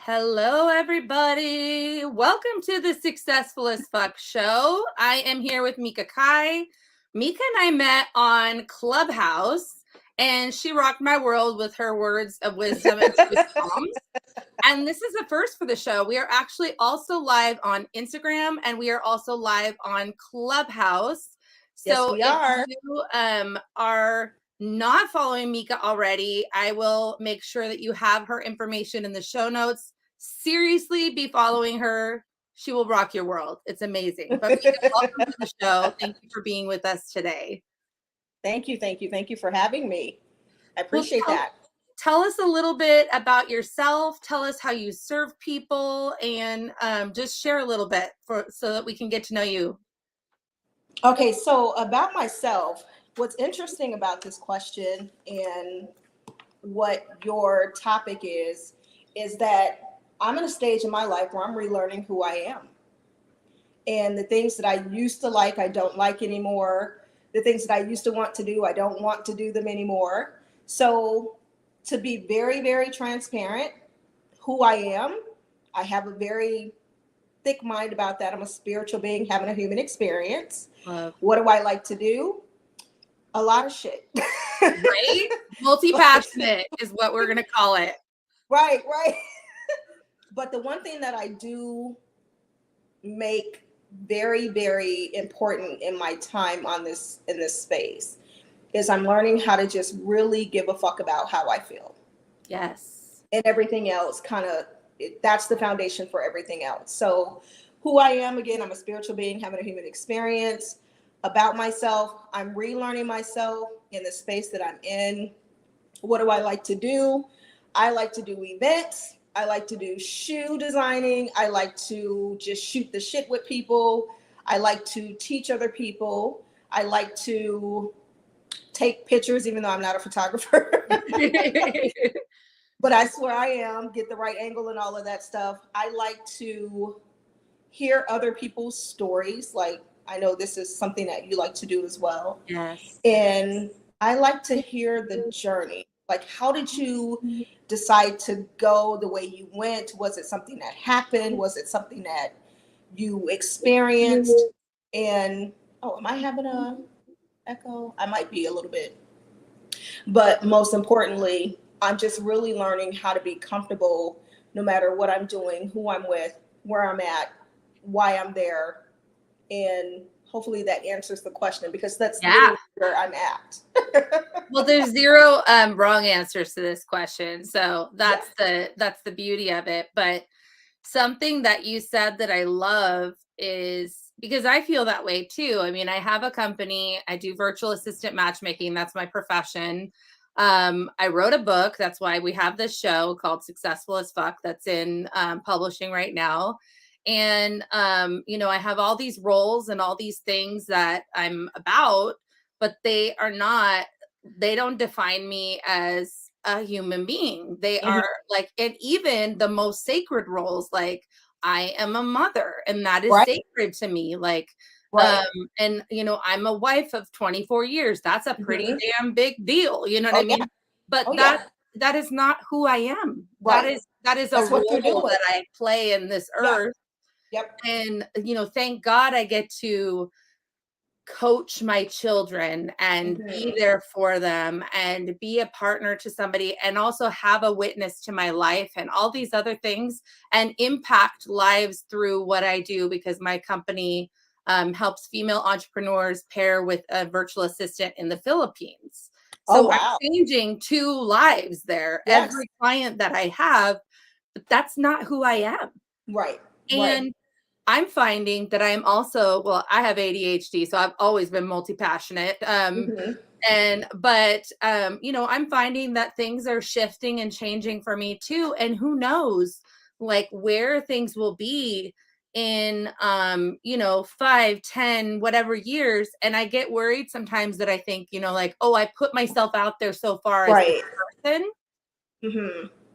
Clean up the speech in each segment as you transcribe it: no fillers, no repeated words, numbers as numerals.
Hello, everybody. Welcome to the Successful as Fuck show. I am here with Meka Kiah. Meka and I met on Clubhouse, and she rocked my world with her words of wisdom and truth bombs. And this is the first for the show. We are actually also live on Instagram, and we are also live on Clubhouse. Yes, we are. If you are not following Meka already, I will make sure that you have her information in the show notes. Seriously, be following her. She will rock your world. It's amazing. But Meka, welcome to the show. Thank you for being with us today. Thank you for having me. I appreciate that. Tell us a little bit about yourself. Tell us how you serve people, and just share a little bit so that we can get to know you. Okay, so about myself, what's interesting about this question and what your topic is that I'm in a stage in my life where I'm relearning who I am. And the things that I used to like, I don't like anymore. The things that I used to want to do, I don't want to do them anymore. So to be very, very transparent, who I am, I have a very thick mind about that. I'm a spiritual being having a human experience. What do I like to do? A lot of shit. Right? Multi-passionate is what we're going to call it. Right. But the one thing that I do make very, very important in my time in this space is I'm learning how to just really give a fuck about how I feel. Yes. And everything else that's the foundation for everything else. So who I am, again, I'm a spiritual being having a human experience. About myself, I'm relearning myself in the space that I'm in. What do I like to do? I like to do events. I like to do shoe designing. I like to just shoot the shit with people. I like to teach other people. I like to take pictures, even though I'm not a photographer. But I swear I am, get the right angle and all of that stuff. I like to hear other people's stories. Like, I know this is something that you like to do as well. Yes. And I like to hear the journey. Like, how did you decide to go the way you went? Was it something that happened? Was it something that you experienced? And, am I having a echo? I might be a little bit. But most importantly, I'm just really learning how to be comfortable no matter what I'm doing, who I'm with, where I'm at, why I'm there. And hopefully that answers the question, because that's literally where I'm at. Well, there's zero wrong answers to this question. So that's the beauty of it. But something that you said that I love is, because I feel that way too. I mean, I have a company, I do virtual assistant matchmaking. That's my profession. I wrote a book. That's why we have this show called Successful as Fuck that's in publishing right now. And, I have all these roles and all these things that I'm about, but they don't define me as a human being. They are like, and even the most sacred roles, like I am a mother, and that is sacred to me. Like, and I'm a wife of 24 years. That's a pretty damn big deal. You know what I mean? But that is not who I am. Right. That is a role that I play in this earth. Yep. And, thank God I get to coach my children and be there for them and be a partner to somebody and also have a witness to my life and all these other things and impact lives through what I do, because my company helps female entrepreneurs pair with a virtual assistant in the Philippines. So I'm changing 2 lives there. Every client that I have, but that's not who I am. Right. And I'm finding that I'm also, I have ADHD, so I've always been multi-passionate. I'm finding that things are shifting and changing for me too. And who knows, like, where things will be in, 5, 10, whatever years. And I get worried sometimes that I think, I put myself out there so far as this person,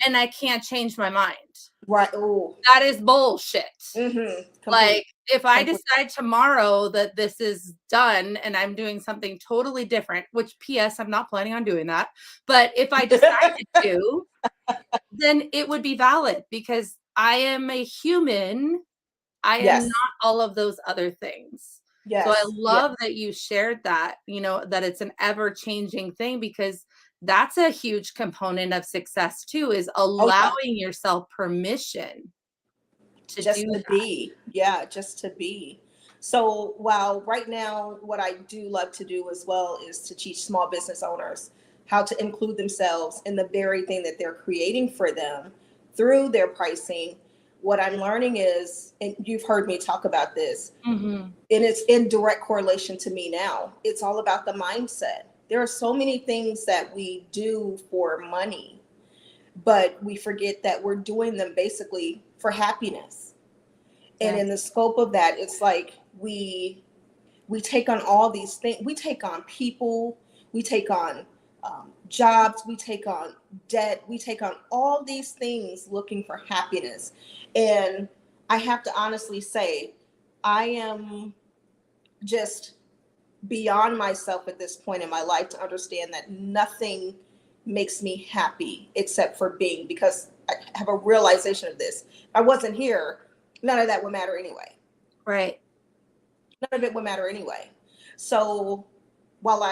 and I can't change my mind. Right. Ooh. That is bullshit. Like, if I decide tomorrow that this is done and I'm doing something totally different, which PS, I'm not planning on doing that. But if I decided to, then it would be valid, because I am a human. I am Yes. not all of those other things. So I Yes. Yes. love that you shared that, that it's an ever changing thing, because that's a huge component of success too, is Oh yeah. allowing yourself permission to do Just to that. be. Yeah, just to be. So while right now, what I do love to do as well is to teach small business owners how to include themselves in the very thing that they're creating for them through their pricing. What I'm learning is, and you've heard me talk about this, Mhm. and it's in direct correlation to me now. It's all about the mindset. There are so many things that we do for money, but we forget that we're doing them basically for happiness. And Yes. in the scope of that, it's like we take on all these things. We take on people, we take on jobs, we take on debt, we take on all these things looking for happiness. And I have to honestly say, I am just beyond myself at this point in my life to understand that nothing makes me happy except for being, because I have a realization of this. If I wasn't here, none of that would matter anyway. Right. None of it would matter anyway. So while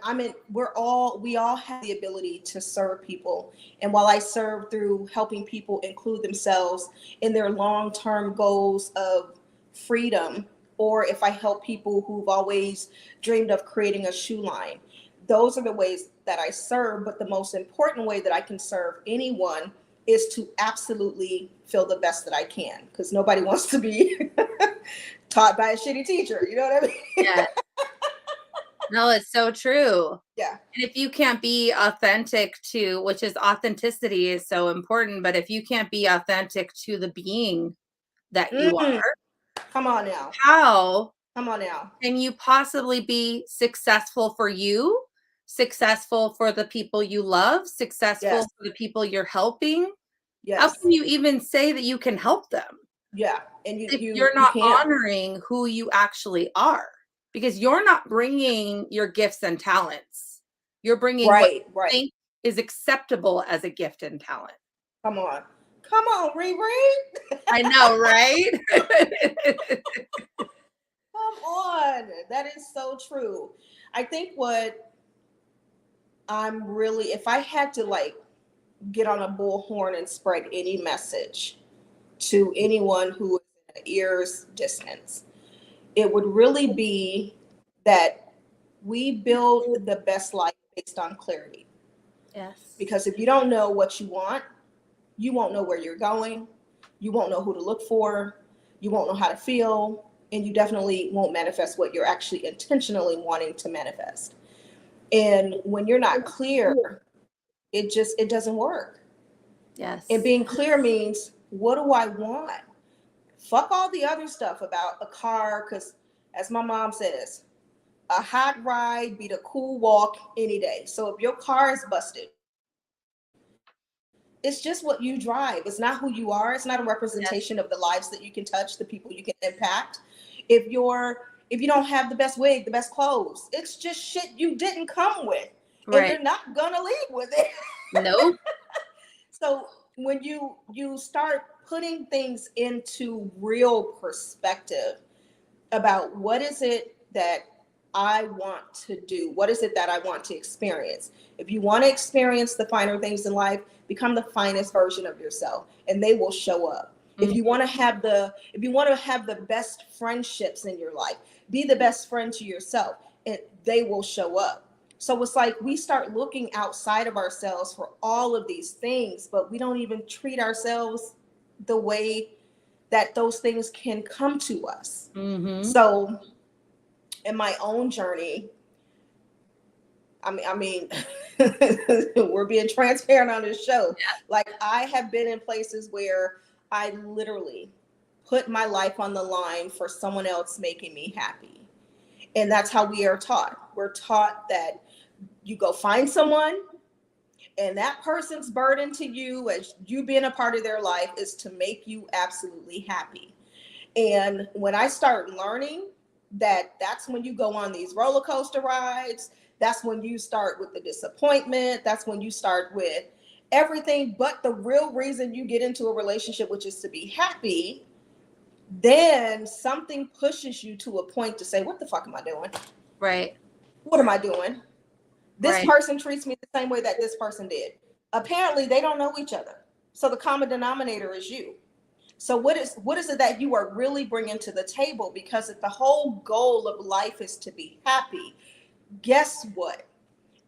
I'm in, we all have the ability to serve people. And while I serve through helping people include themselves in their long-term goals of freedom, or if I help people who've always dreamed of creating a shoe line, those are the ways that I serve. But the most important way that I can serve anyone is to absolutely feel the best that I can, because nobody wants to be taught by a shitty teacher. You know what I mean? Yeah. No, it's so true. Yeah. And if you can't be authentic to, which is authenticity is so important, but if you can't be authentic to the being that you Mm, are, come on now. how Come on now. can you possibly be successful for you, successful for the people you love, successful Yes. for the people you're helping? How Yes. can you even say that you can help them Yeah. And if you're you not can't. honoring who you actually are? Because you're not bringing your gifts and talents. You're bringing what Right. you Right. think is acceptable as a gift and talent. Come on. Come on, Riri. I know, right? Come on. That is so true. I think what I'm really, if I had to like get on a bullhorn and spread any message to anyone who is in an ear's distance, it would really be that we build the best life based on clarity. Yes. Because if you don't know what you want, you won't know where you're going, you won't know who to look for, you won't know how to feel, and you definitely won't manifest what you're actually intentionally wanting to manifest. And when you're not clear, it doesn't work. And Yes. being clear means, what do I want? Fuck all the other stuff about a car, because as my mom says, a hot ride beat a cool walk any day. So if your car is busted, it's just what you drive. It's not who you are. It's not a Yes. representation of the lives that you can touch, the people you can impact. If you don't have the best wig, the best clothes, it's just shit you didn't come with, and Right. you're not gonna leave with it. Nope. So when you start putting things into real perspective about what is it that I want to do, what is it that I want to experience. If you want to experience the finer things in life, become the finest version of yourself, and they will show up. If you Mhm. want to have the best friendships in your life, be the best friend to yourself, and they will show up. So it's like we start looking outside of ourselves for all of these things, but we don't even treat ourselves the way that those things can come to us. Mhm. So in my own journey, I mean, we're being transparent on this show. Like, I have been in places where I literally put my life on the line for someone else making me happy. And that's how we are taught. We're taught that you go find someone, and that person's burden to you as you being a part of their life is to make you absolutely happy. And when I start learning that that's when you go on these roller coaster rides, that's when you start with the disappointment, that's when you start with everything but the real reason you get into a relationship, which is to be happy, then something pushes you to a point to say, what the fuck am I doing? Right. What am I doing? This Right. person treats me the same way that this person did. Apparently, they don't know each other. So the common denominator is you. So what is it that you are really bringing to the table? Because if the whole goal of life is to be happy, guess what?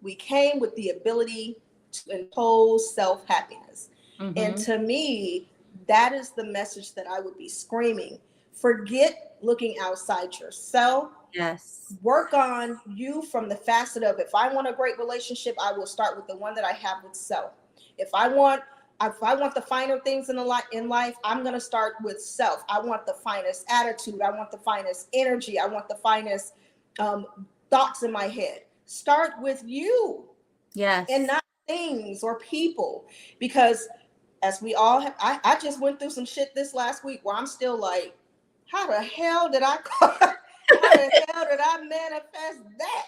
We came with the ability to impose self-happiness. And Mm-hmm. to me, that is the message that I would be screaming. Forget looking outside yourself. Yes. Work on you from the facet of, if I want a great relationship, I will start with the one that I have with self. If I want the finer things in life, I'm going to start with self. I want the finest attitude. I want the finest energy. I want the finest thoughts in my head. Start with you. Yes. And not things or people. Because as we all have, I just went through some shit this last week where I'm still like, how the hell did I how the hell did I manifest that?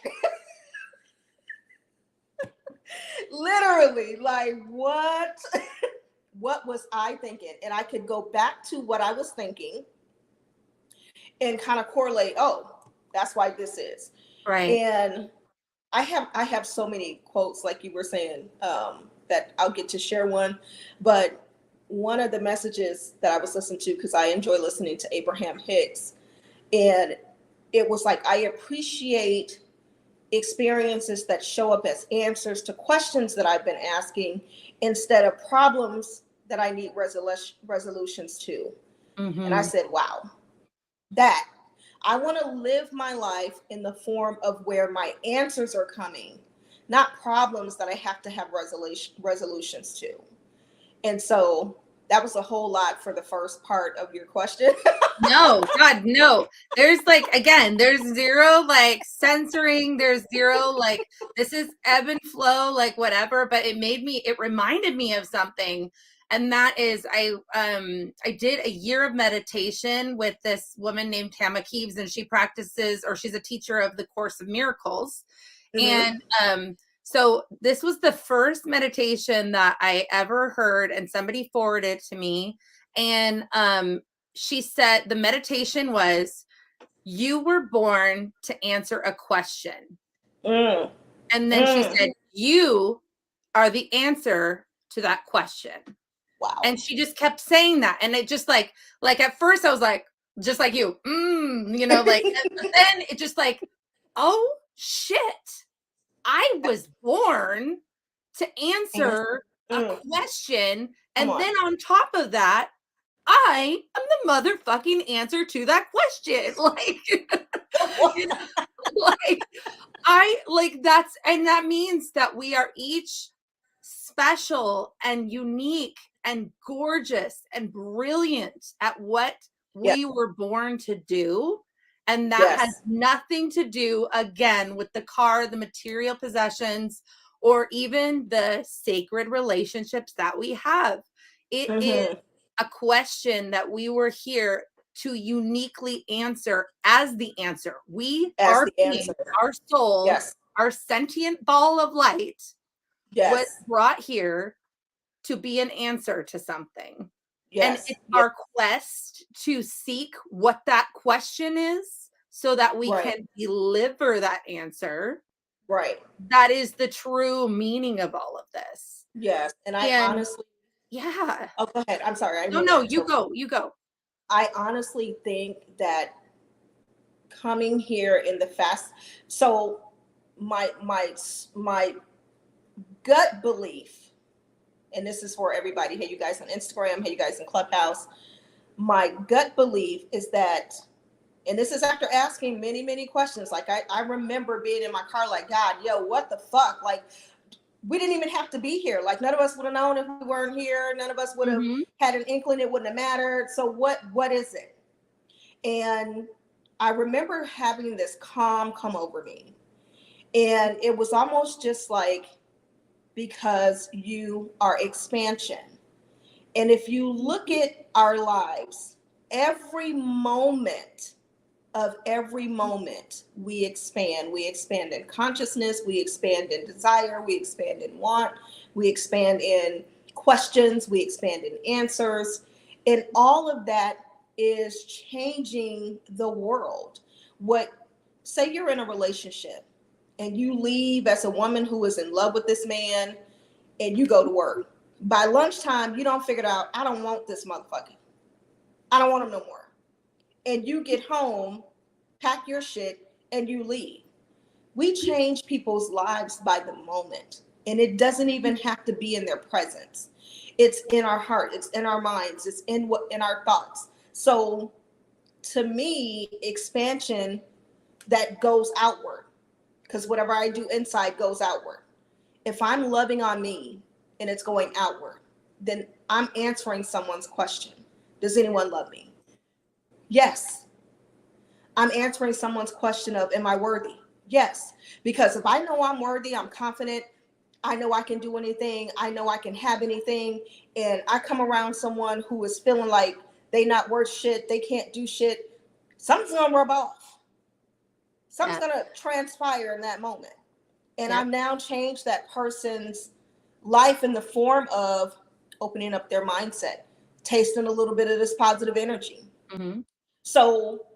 Literally, like what? What was I thinking? And I could go back to what I was thinking and kind of correlate, oh, that's why this is. Right. And I have so many quotes, like you were saying, that I'll get to share one. But one of the messages that I was listening to, because I enjoy listening to Abraham Hicks, and it was like, I appreciate experiences that show up as answers to questions that I've been asking instead of problems that I need resolutions to. Mm-hmm. And I said, wow, that I want to live my life in the form of where my answers are coming, not problems that I have to have resolutions to. And so that was a whole lot for the first part of your question. No, God, no. There's like, again, there's zero like censoring. There's zero like, this is ebb and flow, like whatever. But it reminded me of something. And that is, I did a year of meditation with this woman named Meka Kiah, and she practices, or she's a teacher of the Course of Miracles. Mm-hmm. And so this was the first meditation that I ever heard, and somebody forwarded it to me. And she said the meditation was, you were born to answer a question. Mm. And then she said, you are the answer to that question. Wow. And she just kept saying that. And it just like at first I was like, just like you, you know, like, but then it just like, oh shit, I was born to answer a question. And then on top of that, I am the motherfucking answer to that question. Like, you know, and that means that we are each special and unique and gorgeous and brilliant at what we were born to do. And that has nothing to do, again, with the car, the material possessions, or even the sacred relationships that we have. It is a question that we were here to uniquely answer as the answer. Our being, our soul, our sentient ball of light was brought here to be an answer to something. And it's our quest to seek what that question is so that we can deliver that answer. Right. That is the true meaning of all of this. Yes. And I honestly. Yeah. Oh, go ahead. I'm sorry. No, you go. I honestly think that coming here in the so my gut belief, and this is for everybody, hey, you guys on Instagram, hey, you guys in Clubhouse, my gut belief is that, and this is after asking many, many questions. Like I remember being in my car like, God, yo, what the fuck? Like, we didn't even have to be here. Like, none of us would have known if we weren't here. None of us would have had an inkling. It wouldn't have mattered. So what is it? And I remember having this calm come over me. And it was almost just like, because you are expansion. And if you look at our lives, every moment we expand in consciousness, we expand in desire, we expand in want, we expand in questions, we expand in answers, and all of that is changing the world. What, say you're in a relationship and you leave as a woman who is in love with this man and you go to work. By lunchtime, you don't figure it out. I don't want this motherfucker. I don't want him no more. And you get home, pack your shit, and you leave. We change people's lives by the moment. And it doesn't even have to be in their presence. It's in our heart, it's in our minds, it's in our thoughts. So to me, expansion that goes outward, because whatever I do inside goes outward. If I'm loving on me and it's going outward, then I'm answering someone's question. Does anyone love me? Yes. I'm answering someone's question of, am I worthy? Yes. Because if I know I'm worthy, I'm confident, I know I can do anything, I know I can have anything, and I come around someone who is feeling like they not worth shit, they can't do shit, something's gonna rub off. Something's gonna transpire in that moment. And I've now changed that person's life in the form of opening up their mindset, tasting a little bit of this positive energy. Mm-hmm. So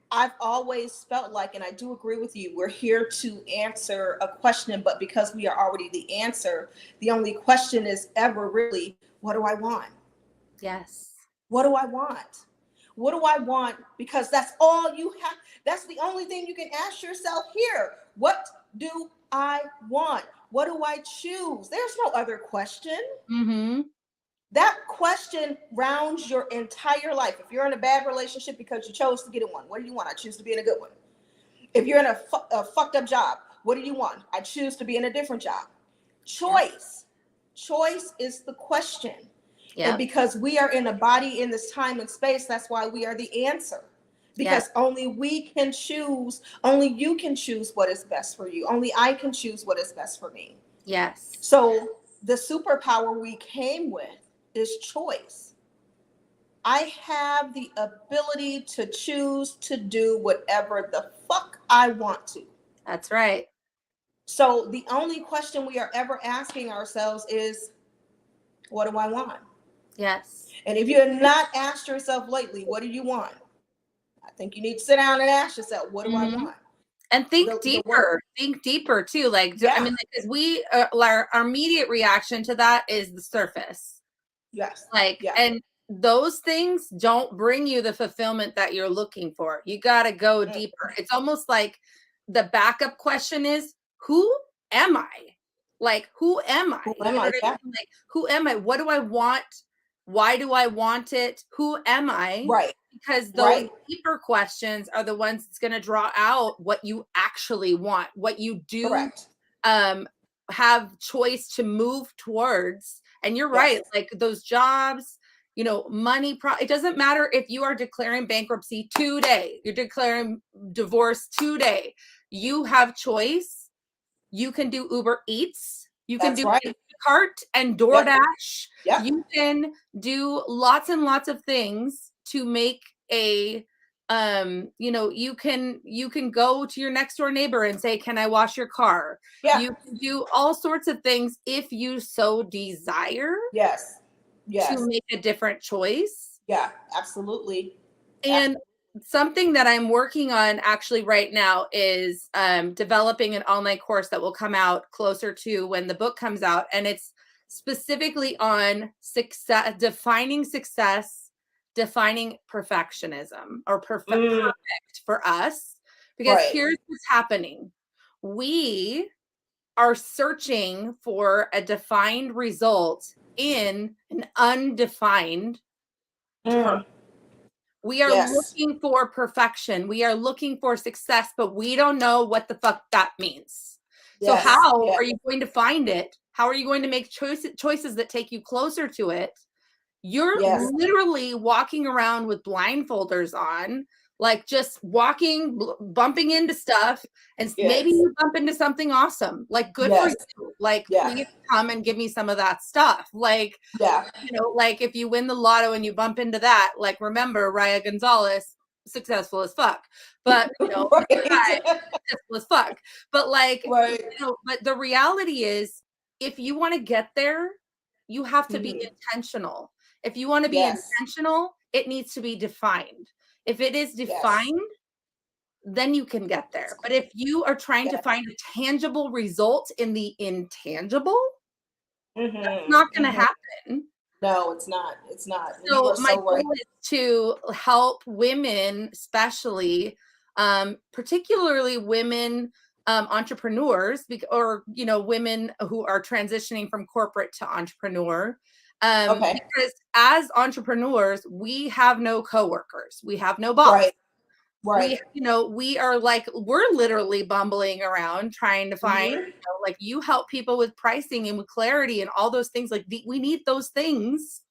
I've always felt like, and I do agree with you, we're here to answer a question, but because we are already the answer, the only question is ever really, what do I want? Yes. What do I want? What do I want? Because that's all you have. That's the only thing you can ask yourself here. What do I want? What do I choose? There's no other question. Mm-hmm. That question rounds your entire life. If you're in a bad relationship because you chose to get in one, what do you want? I choose to be in a good one. If you're in a fucked up job, what do you want? I choose to be in a different job. Choice. Choice is the question. Yep. And because we are in a body in this time and space, that's why we are the answer. Because only we can choose, only you can choose what is best for you. Only I can choose what is best for me. Yes. So the superpower we came with is choice. I have the ability to choose to do whatever the fuck I want to. That's right. So the only question we are ever asking ourselves is, what do I want? Yes. And if you have not asked yourself lately, what do you want? I think you need to sit down and ask yourself, what do I want? And think deeper too. Like, I mean, because our immediate reaction to that is the surface. Yes. Like, and those things don't bring you the fulfillment that you're looking for. You got to go deeper. It's almost like the backup question is, who am I? Like, who am I? Who am I? Like, who am I? What do I want? Why do I want it? Who am I? Right. Because those deeper questions are the ones that's going to draw out what you actually want, what you do have choice to move towards. And you're right, like those jobs, you know, money, it doesn't matter if you are declaring bankruptcy today, you're declaring divorce today, you have choice. You can do Uber Eats, you can do Cart and DoorDash. You can do lots and lots of things to make a you know, you can go to your next door neighbor and say, can I wash your car? You can do all sorts of things if you so desire to make a different choice. Absolutely. And something that I'm working on actually right now is developing an online course that will come out closer to when the book comes out, and it's specifically on defining success, defining perfectionism or perfect for us, because here's what's happening. We are searching for a defined result in an undefined term. We are looking for perfection. We are looking for success, but we don't know what the fuck that means. So how are you going to find it? How are you going to make choices that take you closer to it? You're literally walking around with blindfolders on, like just walking, bumping into stuff, and maybe you bump into something awesome. Like, good for you. Like, please come and give me some of that stuff. Like, you know, like if you win the lotto and you bump into that, like, remember Raya Gonzalez, successful as fuck. But you know, successful as fuck. But like, you know, but the reality is, if you want to get there, you have to be Mhm. intentional. If you want to be Yes. intentional, it needs to be defined. If it is Yes. defined, then you can get there. But if you are trying to Yes. find a tangible result in the intangible, it's Mhm. not going to Mhm. happen. No, it's not. It's not. You So are my so right. goal is to help women, especially, particularly women entrepreneurs, or women who are transitioning from corporate to entrepreneur. Okay. Because as entrepreneurs, we have no coworkers, we have no boss. Right. Right. We are like, we're literally bumbling around trying to find, Mhm. like, you help people with pricing and with clarity and all those things. Like, we need those things,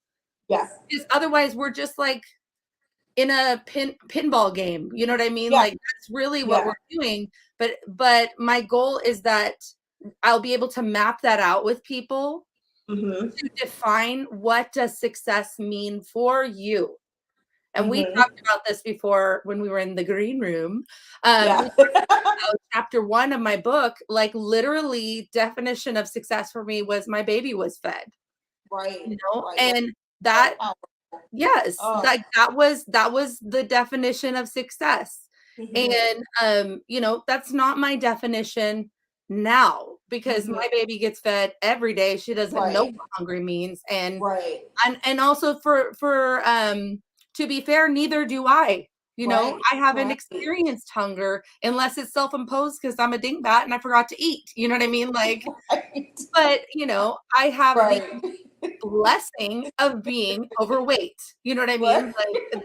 Yeah. because otherwise we're just like in a pinball game. You know what I mean? Yeah. Like, that's really what Yeah. we're doing. But my goal is that I'll be able to map that out with people Mhm. to define, what does success mean for you. And we Mhm. talked about this before when we were in the green room. We Yeah. talked about chapter 1 of my book. Like, literally, definition of success for me was my baby was fed, Right. Right. That's and so that, powerful. yes, Oh. like, that was the definition of success. Mhm. And that's not my definition now, because Mhm. my baby gets fed every day. She doesn't know Right. what hungry means. And Right. and also, for to be fair, neither do I. Right. I haven't Right. experienced hunger unless it's self-imposed because I'm a dingbat and I forgot to eat. You know what I mean? Like, Right. but I have the Right. blessing of being overweight. You know what I Right. mean?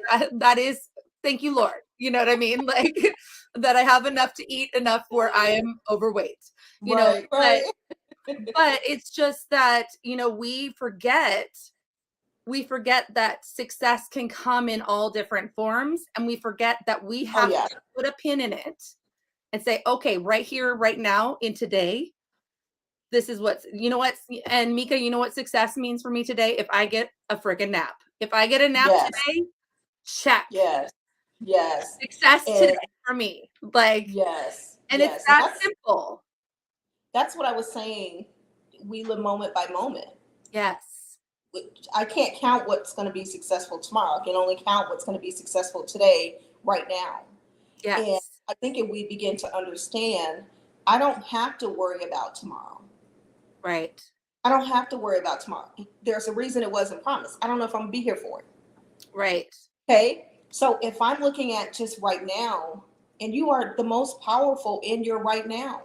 Like, that is, thank you, Lord. You know what I mean? Like, that I have enough to eat, enough where I am overweight. Right. But Right. it's just that, we forget that success can come in all different forms, and we forget that we Oh have yeah. to put a pin in it and say, okay, right here, right now, in today, this is what, and Meka, you know what success means for me today? If I get a freaking nap. If I get a nap Yes. today, check. Yes. Yes. Success today And for me. Like, yes. and it's Yes. And that that's simple. that's what I was saying. We live moment by moment. Yes. I can't count what's going to be successful tomorrow. I can only count what's going to be successful today, right now. And Yes. I think if we begin to understand, I don't have to worry about tomorrow. Right. I don't have to worry about tomorrow. There's a reason it wasn't promised. I don't know if I'm gonna be here for it. Right. Okay. So if I'm looking at just right now, and you are the most powerful in your right now.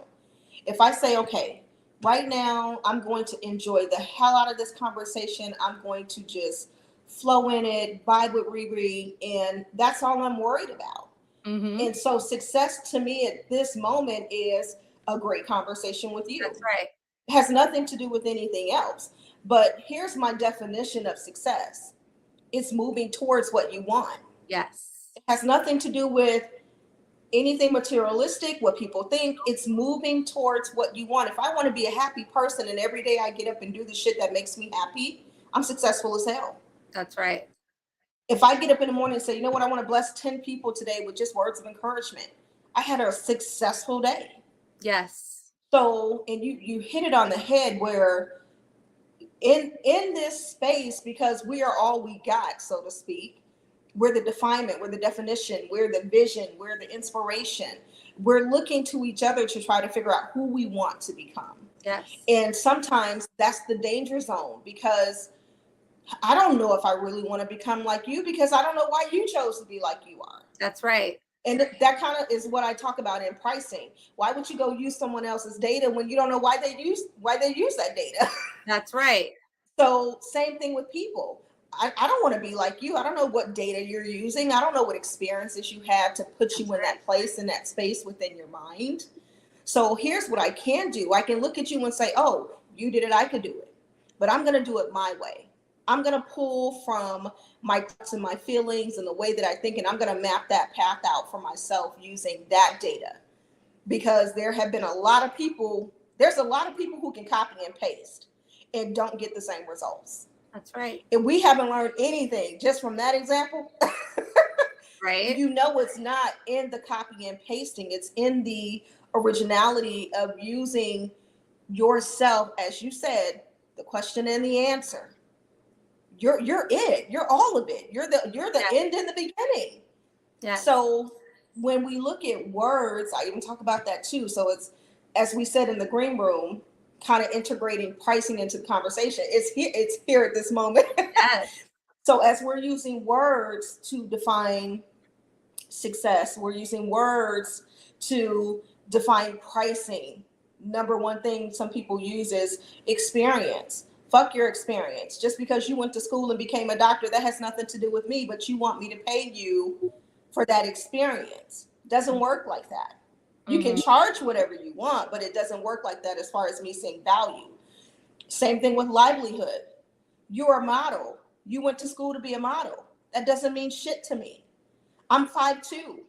If I say, okay, right now I'm going to enjoy the hell out of this conversation, I'm going to just flow in it, vibe with Riri, and that's all I'm worried about. Mm-hmm. And so success to me at this moment is a great conversation with you. That's right. It has nothing to do with anything else. But here's my definition of success. It's moving towards what you want. Yes. It has nothing to do with anything materialistic, what people think. It's moving towards what you want. If I want to be a happy person and every day I get up and do the shit that makes me happy, I'm successful as hell. That's right. If I get up in the morning and say, you know what, I want to bless 10 people today with just words of encouragement, I had a successful day. Yes. So, and you hit it on the head where in this space, because we are all we got, so to speak, we're the definement, we're the definition, we're the vision, we're the inspiration. We're looking to each other to try to figure out who we want to become. Yes. And sometimes that's the danger zone, because I don't know if I really want to become like you, because I don't know why you chose to be like you are. That's right. And that kind of is what I talk about in pricing. Why would you go use someone else's data when you don't know why they use that data? That's right. So same thing with people. I don't want to be like you. I don't know what data you're using. I don't know what experiences you have to put That's you in right. that place, in that space within your mind. So here's what I can do. I can look at you and say, oh, you did it, I could do it. But I'm going to do it my way. I'm going to pull from my thoughts and my feelings and the way that I think, and I'm going to map that path out for myself using that data. Because there's a lot of people who can copy and paste and don't get the same results. That's right. If we haven't learned anything just from that example, Right. you know it's not in the copy and pasting, it's in the originality of using yourself, as you said, the question and the answer. You're it. You're all of it. You're the end and the beginning. Yes. So when we look at words, I even talk about that too. So it's, as we said in the green room, kind of integrating pricing into the conversation. It's here at this moment. Yes. So as we're using words to define success, we're using words to define pricing. Number one thing some people use is experience. Fuck your experience. Just because you went to school and became a doctor, that has nothing to do with me, but you want me to pay you for that experience. Doesn't work like that. You can charge whatever you want, but it doesn't work like that as far as me seeing value. Same thing with livelihood. You're a model. You went to school to be a model. That doesn't mean shit to me. I'm 5'2".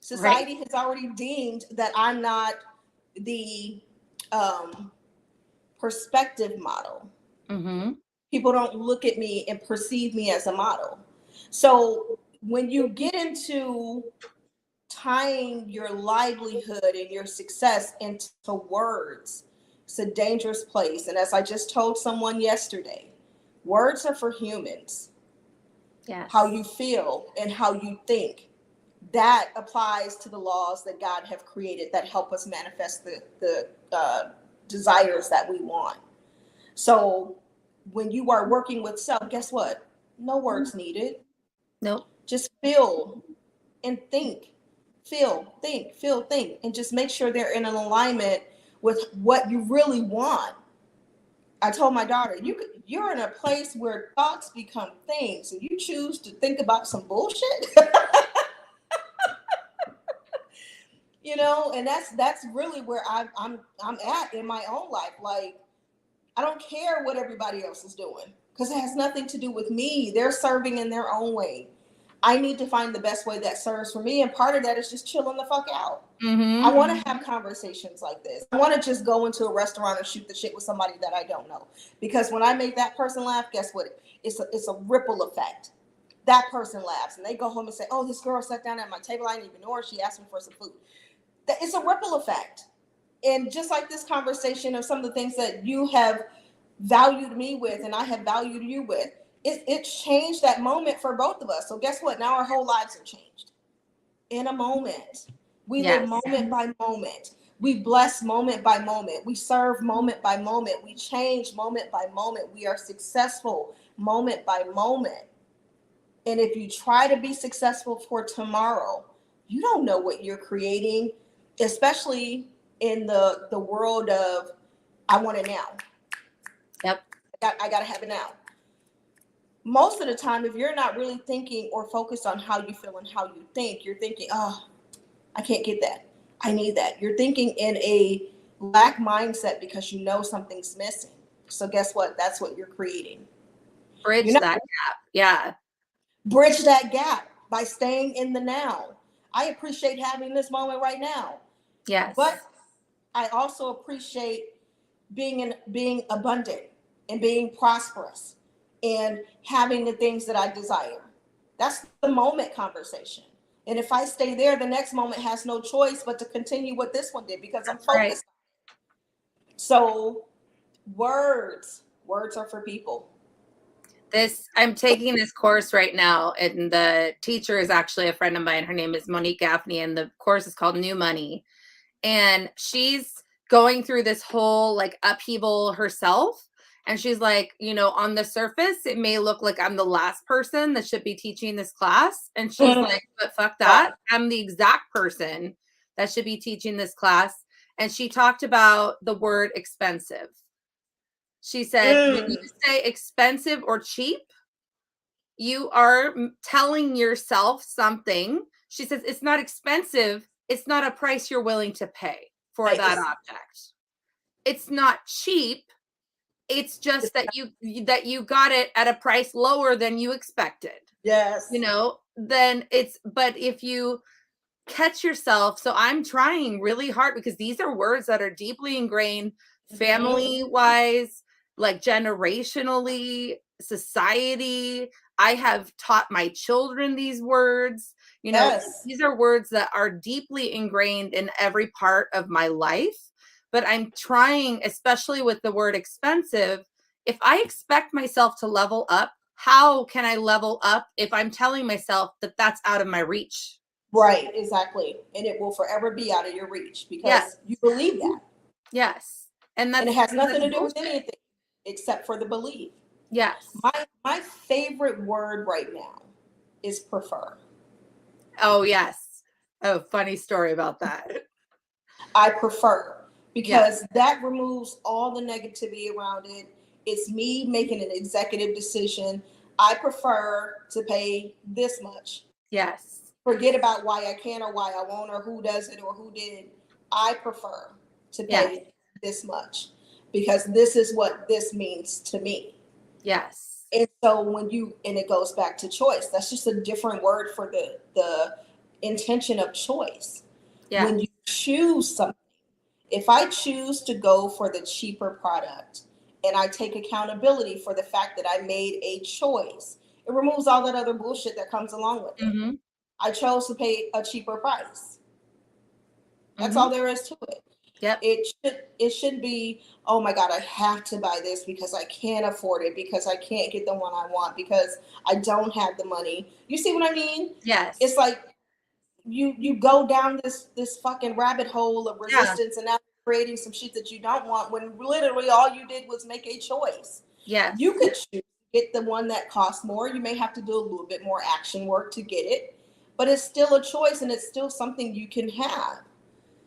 Society has already deemed that I'm not the perspective model. People don't look at me and perceive me as a model. So when you get into tying your livelihood and your success into words, it's a dangerous place. And as I just told someone yesterday, words are for humans. Yes. How you feel and how you think, that applies to the laws that God have created that help us manifest the desires that we want. So when you are working with self, guess what? No words needed. Nope. Just feel and think. Feel, think, feel, think, and just make sure they're in an alignment with what you really want. I told my daughter, you're in a place where thoughts become things, and you choose to think about some bullshit. You know, and that's really where I'm at in my own life. Like, I don't care what everybody else is doing because it has nothing to do with me. They're serving in their own way. I need to find the best way that serves for me, and part of that is just chilling the fuck out. I want to have conversations like this. I want to just go into a restaurant and shoot the shit with somebody that I don't know, because when I make that person laugh, guess what? It's a ripple effect. That person laughs and they go home and say, "Oh, this girl sat down at my table. I didn't even know her. She asked me for some food." It's a ripple effect. And just like this conversation of some of the things that you have valued me with and I have valued you with, it changed that moment for both of us. So guess what? Now our whole lives are changed in a moment. We live moment by moment. We bless moment by moment. We serve moment by moment. We change moment by moment. We are successful moment by moment. And if you try to be successful for tomorrow, you don't know what you're creating, especially in the world of I want it now. Yep. I got to have it now. Most of the time, if you're not really thinking or focused on how you feel and how you think, you're thinking, oh, I can't get that. I need that. You're thinking in a lack mindset because you know something's missing. So guess what? That's what you're creating. Bridge that gap. Yeah. Bridge that gap by staying in the now. I appreciate having this moment right now. Yes. But I also appreciate being abundant and being prosperous and having the things that I desire. That's the moment conversation. And if I stay there, the next moment has no choice but to continue what this one did because I'm focused. Right. So words are for people. I'm taking this course right now, and the teacher is actually a friend of mine. Her name is Monique Gaffney, and the course is called New Money. And she's going through this whole like upheaval herself. And she's like, you know, on the surface, it may look like I'm the last person that should be teaching this class. And she's like, but fuck that. I'm the exact person that should be teaching this class. And she talked about the word expensive. She said, when you say expensive or cheap, you are telling yourself something. She says, it's not expensive. It's not a price you're willing to pay for that object. It's not cheap. It's just that you got it at a price lower than you expected. Yes. You know, but if you catch yourself, so I'm trying really hard because these are words that are deeply ingrained family wise, like generationally, society. I have taught my children these words. You know, these are words that are deeply ingrained in every part of my life. but I'm trying, especially with the word expensive, if I expect myself to level up, how can I level up if I'm telling myself that that's out of my reach? Right, exactly. And it will forever be out of your reach Yes. because you believe that. Yes. And And it that's has nothing to do with bullshit. anything except for the belief. Yes. My favorite word right now is prefer. Oh, yes. Oh, funny story about that. I prefer Yeah. because that removes all the negativity around it. It's me making an executive decision. I prefer to pay this much. Yes. Forget about why I can or why I won't or who does it or who did. I prefer to Yes. pay this much because this is what this means to me. Yes. And so and it goes back to choice. That's just a different word for the intention of choice. Yeah. When you choose something, if I choose to go for the cheaper product and I take accountability for the fact that I made a choice, it removes all that other bullshit that comes along with it. Mm-hmm. I chose to pay a cheaper price. That's Mm-hmm. all there is to it. Yep. It shouldn't be, oh my God, I have to buy this because I can't afford it, because I can't get the one I want, because I don't have the money. You see what I mean? Yes. It's like you go down this fucking rabbit hole of resistance, and now creating some shit that you don't want when literally all you did was make a choice. Yes. You could choose to get the one that costs more. You may have to do a little bit more action work to get it, but it's still a choice and it's still something you can have.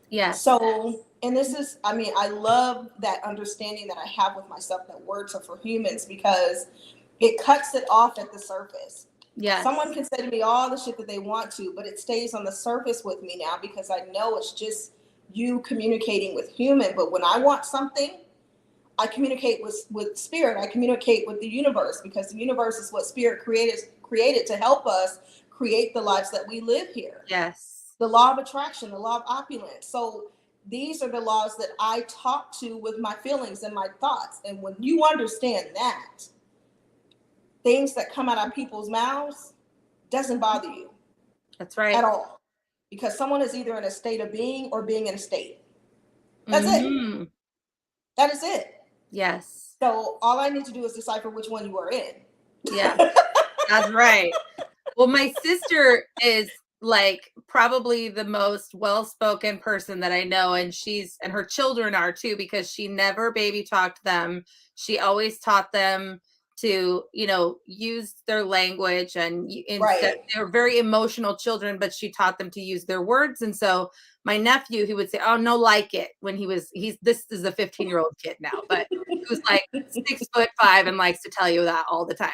Yes. So, and this is, I mean, I love that understanding that I have with myself that words are for humans because it cuts it off at the surface. Yes. Someone can say to me all the shit that they want to, but it stays on the surface with me now because I know it's just you communicating with human. But when I want something, I communicate with spirit. I communicate with the universe because the universe is what spirit created to help us create the lives that we live here. Yes. The law of attraction, the law of opulence. So these are the laws that I talk to with my feelings and my thoughts. And when you understand that, things that come out of people's mouths doesn't bother you. That's right. At all. Because someone is either in a state of being or being in a state. That's Mm-hmm. it. That is it. Yes. So all I need to do is decipher which one you are in. Yeah. That's right. Well, my sister is like probably the most well-spoken person that I know, and her children are too, because she never baby talked them. She always taught them to, use their language, and instead they were very emotional children, but she taught them to use their words. And so my nephew, he would say, "Oh, no, like it," when this is a 15-year-old kid now, but he was like 6'5" and likes to tell you that all the time.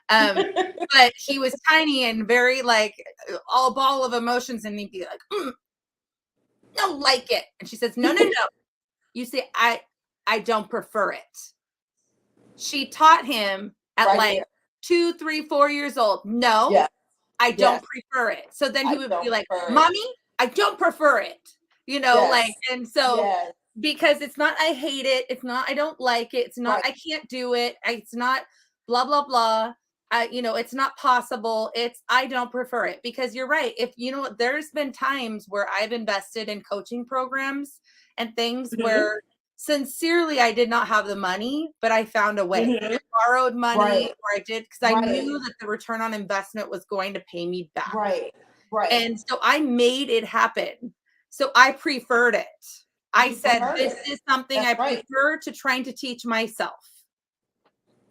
But he was tiny and very like all ball of emotions, and he'd be like, "No, like it." And she says, "No, no, no. You say I don't prefer it." She taught him at like 2, 3, 4 years old. No, I don't prefer it. So then he would be like, "Mommy, I don't prefer it." And so because it's not I hate it, it's not I don't like it, it's not I can't do it, it's not blah blah blah. It's not possible. It's I don't prefer it, because you're right. If there's been times where I've invested in coaching programs and things where sincerely I did not have the money, but I found a way. I borrowed money, or I did because I knew that the return on investment was going to pay me back. Right. And so I made it happen. So I preferred it. I said, this is something I prefer to trying to teach myself.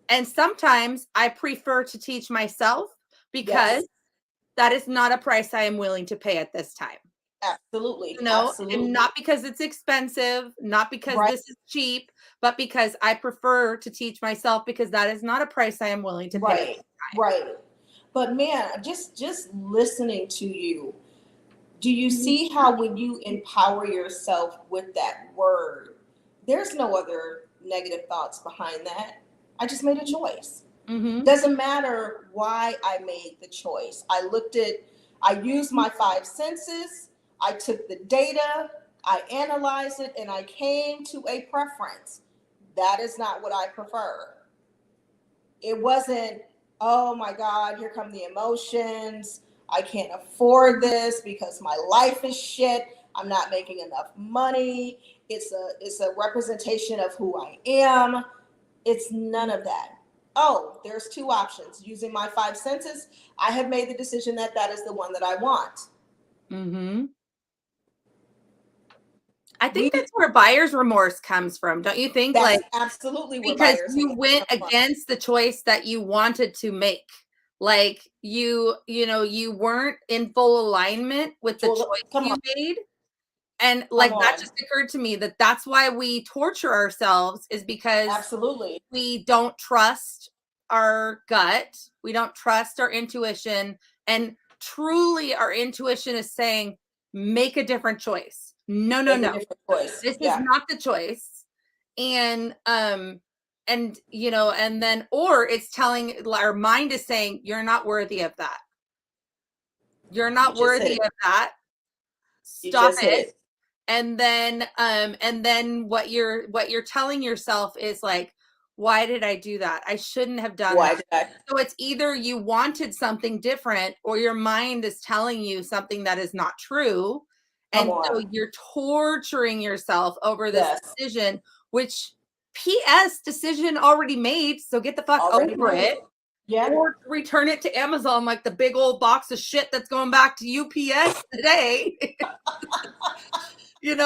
And sometimes I prefer to teach myself because that is not a price I am willing to pay at this time. Absolutely. And not because it's expensive, not because this is cheap, but because I prefer to teach myself, because that is not a price I am willing to pay. Right. But man, just listening to you, do you see how when you empower yourself with that word, there's no other negative thoughts behind that? I just made a choice. Doesn't matter why I made the choice. I used my 5 senses. I took the data, I analyzed it, and I came to a preference. That is not what I prefer. It wasn't, oh my God, here come the emotions. I can't afford this because my life is shit. I'm not making enough money. It's a representation of who I am. It's none of that. Oh, there's two options. Using my five senses, I have made the decision that that is the one that I want. Mm-hmm. I We think that's where buyer's remorse comes from, don't you think? That's Like, absolutely where because buyers you remorse went come from. against the choice that you wanted to make. Like you weren't in full alignment with the Well, choice come you on, made. And come like that on. just occurred to me that that's why we torture ourselves, is because Absolutely. we don't trust our gut. We don't trust our intuition. And truly, our intuition is saying, make a different choice. No, no, Make a no. different choice. This is Yeah. not the choice. And and then, or it's telling, our mind is saying, you're not worthy of that. You're You not just hit worthy it. of that. You Stop just hit it. it. And then what you're telling yourself is like, why did I do that? I shouldn't have done Why that. did I? So it's either you wanted something different, or your mind is telling you something that is not true. Come And so on. you're torturing yourself over this Yes. decision, which PS decision already made. So get the fuck Already over made. it. Yeah. Or return it to Amazon like the big old box of shit that's going back to UPS today. That's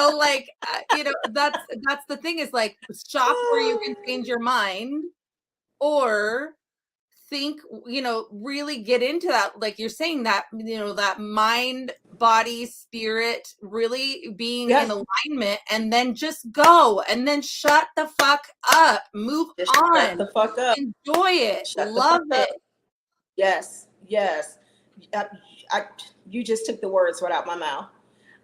the thing, is like, shop where you can change your mind, or think, really get into that, like you're saying, that that mind, body, spirit really being in Yes. alignment, and then just go, and then shut the fuck up, move Just on, shut the fuck up. enjoy it, Shut the love fuck it. up. Yes. Yes. You just took the words right out my mouth.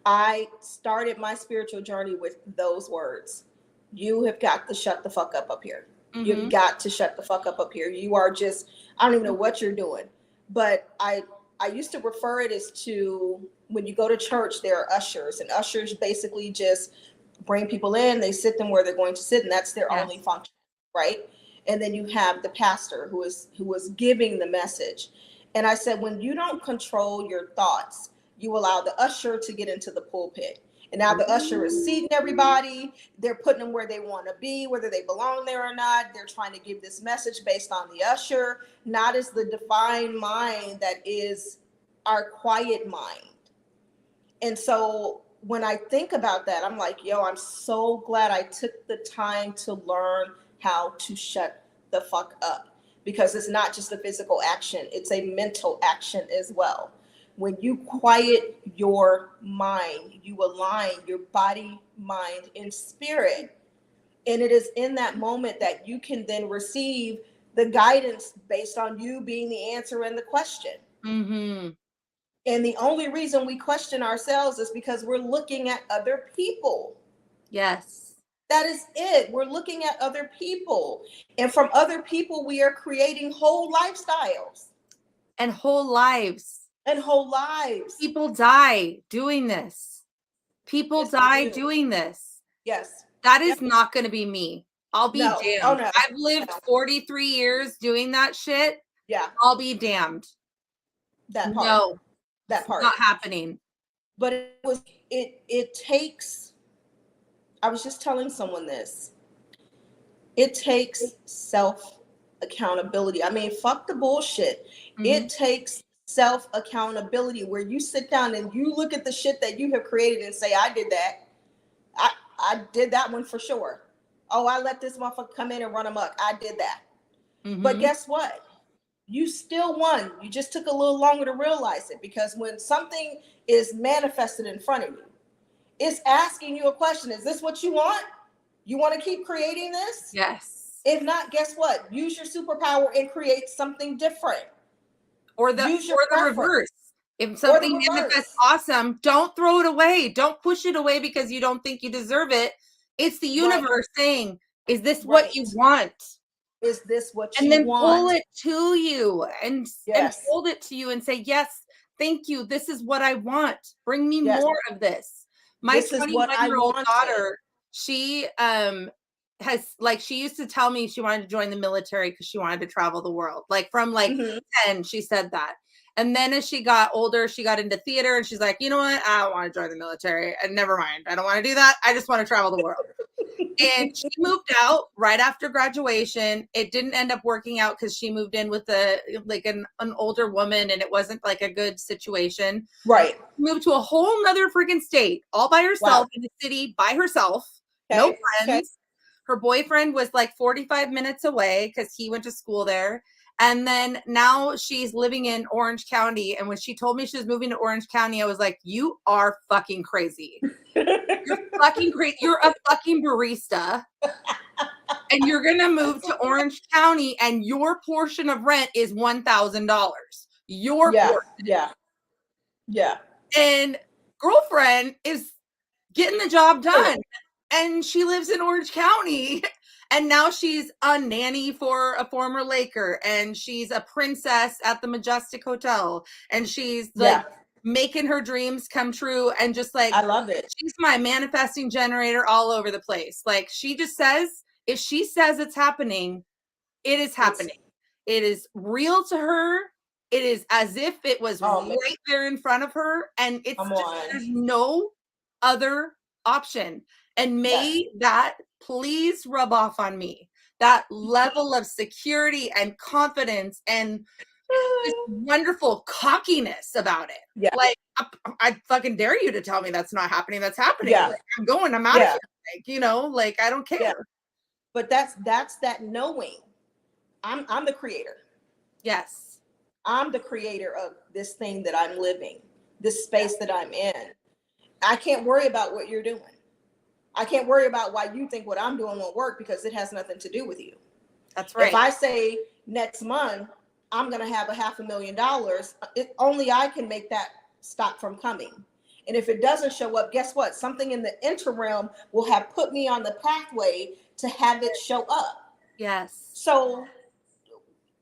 I started my spiritual journey with those words. You have got to shut the fuck up here. You've got to shut the fuck up here. You are just, I don't even know what you're doing. But I used to refer it as to, when you go to church, there are ushers, and ushers basically just bring people in, they sit them where they're going to sit, and that's their only function, right? And then you have the pastor who was giving the message. And I said, when you don't control your thoughts, you allow the usher to get into the pulpit. And now the usher is seating everybody. They're putting them where they want to be, whether they belong there or not. They're trying to give this message based on the usher, not as the divine mind that is our quiet mind. And so when I think about that, I'm like, yo, I'm so glad I took the time to learn how to shut the fuck up, because it's not just a physical action, it's a mental action as well. When you quiet your mind, you align your body, mind, and spirit. And it is in that moment that you can then receive the guidance based on you being the answer in the question. Mm-hmm. And the only reason we question ourselves is because we're looking at other people. Yes. That is it. We're looking at other people. And from other people, we are creating whole lifestyles. And whole lives. And whole lives. People die doing this. People Yes, die doing this. Yes. That is not going to be me. I'll be No. damned. Oh, no. I've lived 43 years doing that shit. Yeah. I'll be damned. That part. No, that it's part. not happening. But it takes, I was just telling someone this. It takes self accountability. I mean, fuck the bullshit. It takes self accountability, where you sit down and you look at the shit that you have created and say, I did that. I did that one for sure. Oh, I let this motherfucker come in and run amok. I did that. But guess what? You still won. You just took a little longer to realize it, because when something is manifested in front of you, it's asking you a question. Is this what you want? You want to keep creating this? Yes. If not, guess what? Use your superpower and create something different. Or the reverse. If something manifests awesome, don't throw it away. Don't push it away because you don't think you deserve it. It's the universe saying, is this what you want? Is this what you want? And then want? pull it to you and hold it to you and say, yes, thank you. This is what I want. Bring me more of this. My 21-year-old daughter, she she used to tell me she wanted to join the military because she wanted to travel the world. Like from 10, she said that. And then as she got older, she got into theater and she's like, you know what? I don't want to join the military. And never mind. I don't want to do that. I just want to travel the world. And she moved out right after graduation. It didn't end up working out because she moved in with an older woman and it wasn't like a good situation. Right. Moved to a whole nother freaking state all by herself in the city by herself. Okay. No friends. Okay. Her boyfriend was like 45 minutes away because he went to school there. And then now she's living in Orange County. And when she told me she was moving to Orange County, I was like, you are fucking crazy. You're fucking crazy. You're a fucking barista. And you're going to move to Orange County and your portion of rent is $1,000. Your portion. Yeah. Yeah. And girlfriend is getting the job done. And she lives in Orange County. And now she's a nanny for a former Laker. And she's a princess at the Majestic Hotel. And she's like making her dreams come true. And just like, I love it. She's my manifesting generator all over the place. Like she just says, if she says it's happening, it is happening. It is real to her. It is as if it was right there in front of her. And it's just, there's no other option. And may that please rub off on me. That level of security and confidence and this wonderful cockiness about it. Yeah. Like, I fucking dare you to tell me that's not happening. That's happening. Yeah. Like, I'm out of here. Like, you know, like, I don't care. Yeah. But that's that knowing. I'm the creator. Yes. I'm the creator of this thing that I'm living, this space that I'm in. I can't worry about what you're doing. I can't worry about why you think what I'm doing won't work because it has nothing to do with you. That's right. If I say next month, I'm going to have $500,000, only I can make that stop from coming. And if it doesn't show up, guess what? Something in the interim will have put me on the pathway to have it show up. Yes. So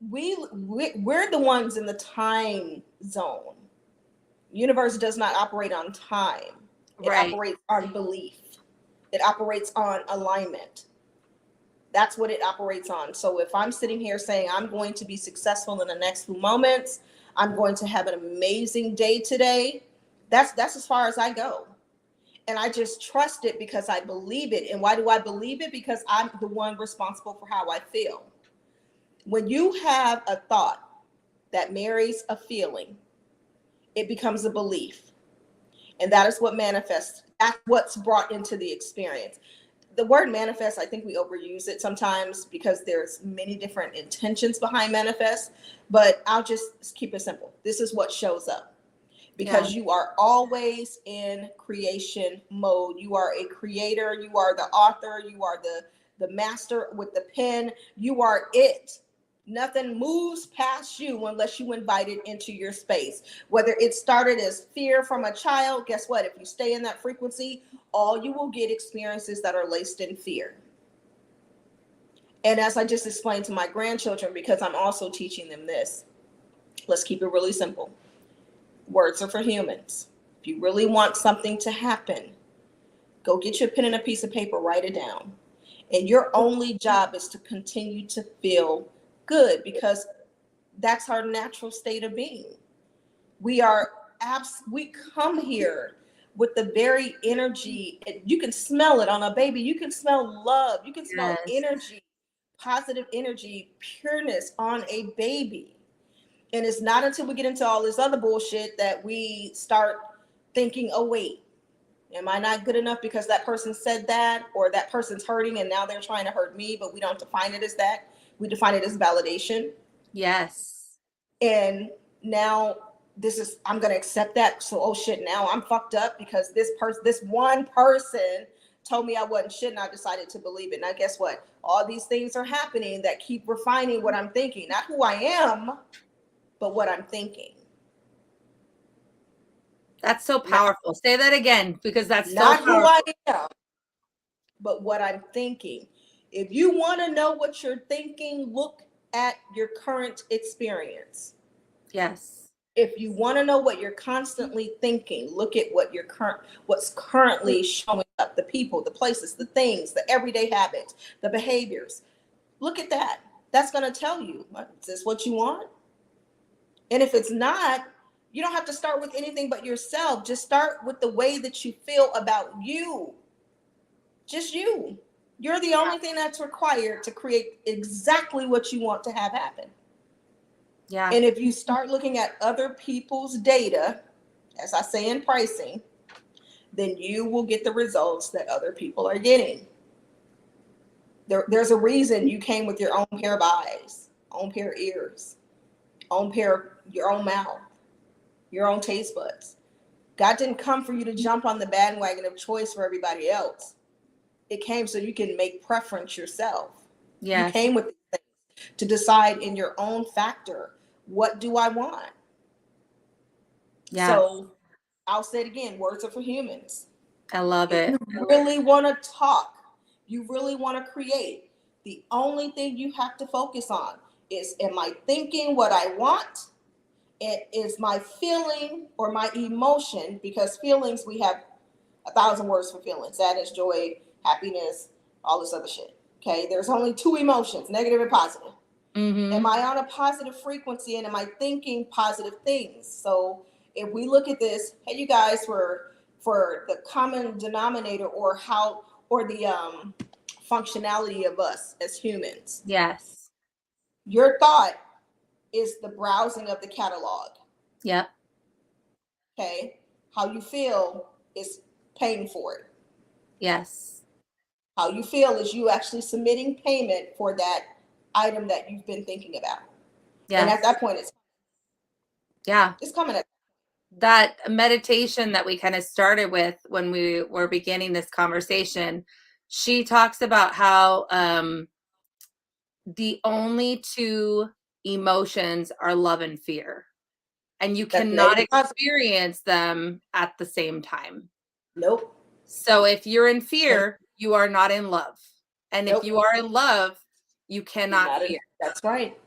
we're the ones in the time zone. Universe does not operate on time. It operates on belief. It operates on alignment. That's what it operates on. So if I'm sitting here saying I'm going to be successful in the next few moments, I'm going to have an amazing day today, that's as far as I go. And I just trust it because I believe it. And why do I believe it? Because I'm the one responsible for how I feel. When you have a thought that marries a feeling, it becomes a belief. And that is what manifests. That's what's brought into the experience. The word manifest, I think we overuse it sometimes because there's many different intentions behind manifest, but I'll just keep it simple. This is what shows up because you are always in creation mode. You are a creator. You are the author. You are the master with the pen. You are it. Nothing moves past you unless you invite it into your space. Whether it started as fear from a child, guess what? If you stay in that frequency, all you will get experiences that are laced in fear. And as I just explained to my grandchildren, because I'm also teaching them this, let's keep it really simple. Words are for humans. If you really want something to happen, go get your pen and a piece of paper, write it down. And your only job is to continue to feel good because that's our natural state of being. We come here with the very energy. You can smell it on a baby. You can smell love. You can smell energy, positive energy, pureness on a baby. And it's not until we get into all this other bullshit that we start thinking, oh, wait, am I not good enough because that person said that, or that person's hurting and now they're trying to hurt me, but we don't define it as that. We define it as validation. Yes. And now I'm going to accept that. So, oh shit, now I'm fucked up because this one person told me I wasn't shit and I decided to believe it. Now, guess what? All these things are happening that keep refining what I'm thinking. Not who I am, but what I'm thinking. That's so powerful. Say that again, because that's not so powerful. Who I am, but what I'm thinking. If you want to know what you're thinking, look at your current experience. Yes. If you want to know what you're constantly thinking, look at what's currently showing up, the people, the places, the things, the everyday habits, the behaviors. Look at that. That's going to tell you, is this what you want? And if it's not, you don't have to start with anything but yourself. Just start with the way that you feel about you. Just you. You're the only thing that's required to create exactly what you want to have happen. Yeah. And if you start looking at other people's data, as I say in pricing, then you will get the results that other people are getting. There's a reason you came with your own pair of eyes, own pair of ears, your own mouth, your own taste buds. God didn't come for you to jump on the bandwagon of choice for everybody else. It came so you can make preference yourself. Yes. You came with these things to decide in your own factor, what do I want? Yeah. So I'll say it again, words are for humans. I love it. If you really want to talk, you really want to create, the only thing you have to focus on is, am I thinking what I want? It is my feeling or my emotion, because feelings, we have 1,000 words for feelings. Sadness, joy, happiness, all this other shit. Okay, there's only 2 emotions, negative and positive. Mm-hmm. Am I on a positive frequency, and am I thinking positive things? So if we look at this, hey, you guys, for the common denominator, or the functionality of us as humans. Yes. Your thought is the browsing of the catalog. Yep. Okay. How you feel is paying for it. Yes. How you feel is you actually submitting payment for that item that you've been thinking about. Yes. And at that point, it's coming at that meditation that we kind of started with when we were beginning this conversation. She talks about how the only 2 emotions are love and fear, and you cannot experience them at the same time. Nope. So if you're in fear, you are not in love. And if you are in love, you cannot fear. That's right.